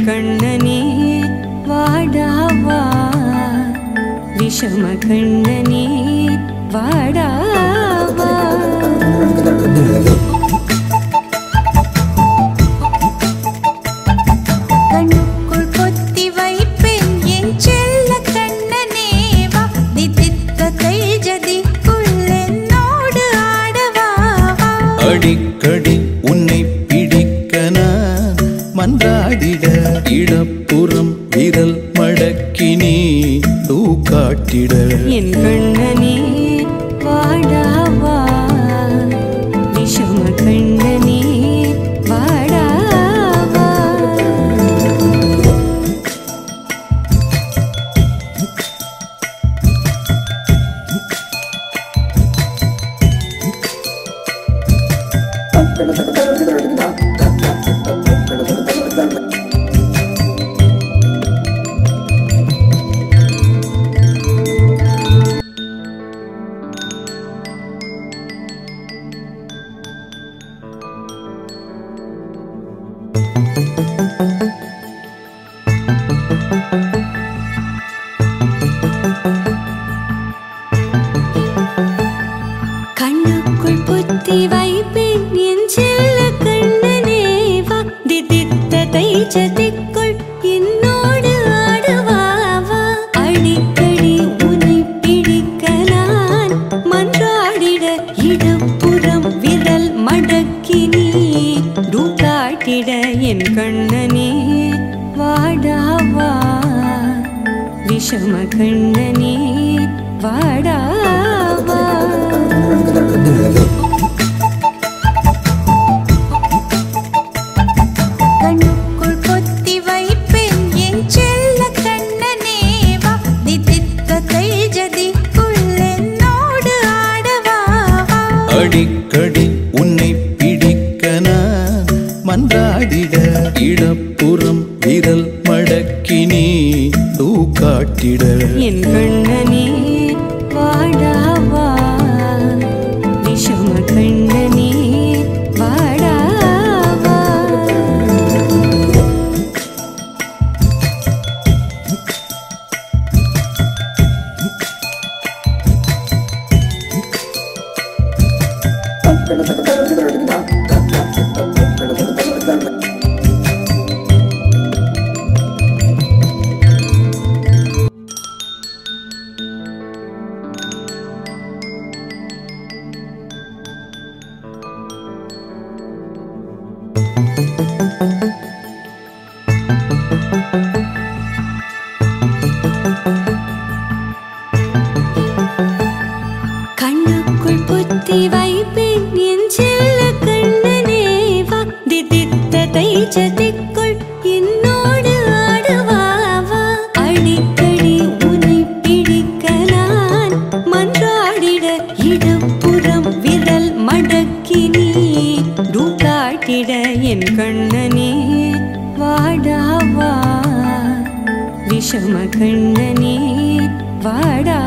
கண்ணனே வாடாவா விஷம கண்ணனே வாடாவா கண்ணுக்குள் பொத்தி வைப்பேன் என் செல்ல கண்ணனே வா தித்தித்த தைஜதிக்குள் என்னோடு ஆடவா அடிக்கடி உன்னை பிடிக்க நான் மன்றாடிட இடப்புறம் விரல் மடக்கி நீ தூக்காட்டிட என் கண்ணனே வாடாவா விஷம கண்ணனே வாடாவா கண்ணுக்குள் புத்தி வைப்பேன் என் செல்ல கண்ணனே வா தித்தித்த தைஜதிக்குள் என்னோடு ஆடுவாவா அடிக்கடி உன்னை பிடிக்க நான் மன்றாடிட இடப்புறம் விரல் மடக்கி நீ தூக்காட்டிட என் கண்ணனே வாடாவா விஷம கண்ணனே வாடாவா கண்ணுக்குள் பொத்தி வைப்பேன் என் செல்ல கண்ணனே வா தித்தித்த தைஜதிக்குள் என்னோடு ஆடவா அடிக்கடி உன்னை பிடிக்க நான் மன்றாடிட இடப்புறம் விரல் மடக்கி நீ தூக்காட்டிட என் கண்ணனே வாடாவா விஷம கண்ணனே வாடாவா கண்ணுக்குள் புத்தி வைப்பேன் என் செல்ல கண்ணனே வா தித்தித்த தைஜதிக்குள் என்னோடு ஆடுவாவா அடிக்கடி உன்னை பிடிக்க நான் மன்றாடிட இடப்புறம் விரல் மடக்கி நீ தூக்காட்டிட என் கண்ணனே வாடாவா விஷம கண்ணனே வாடா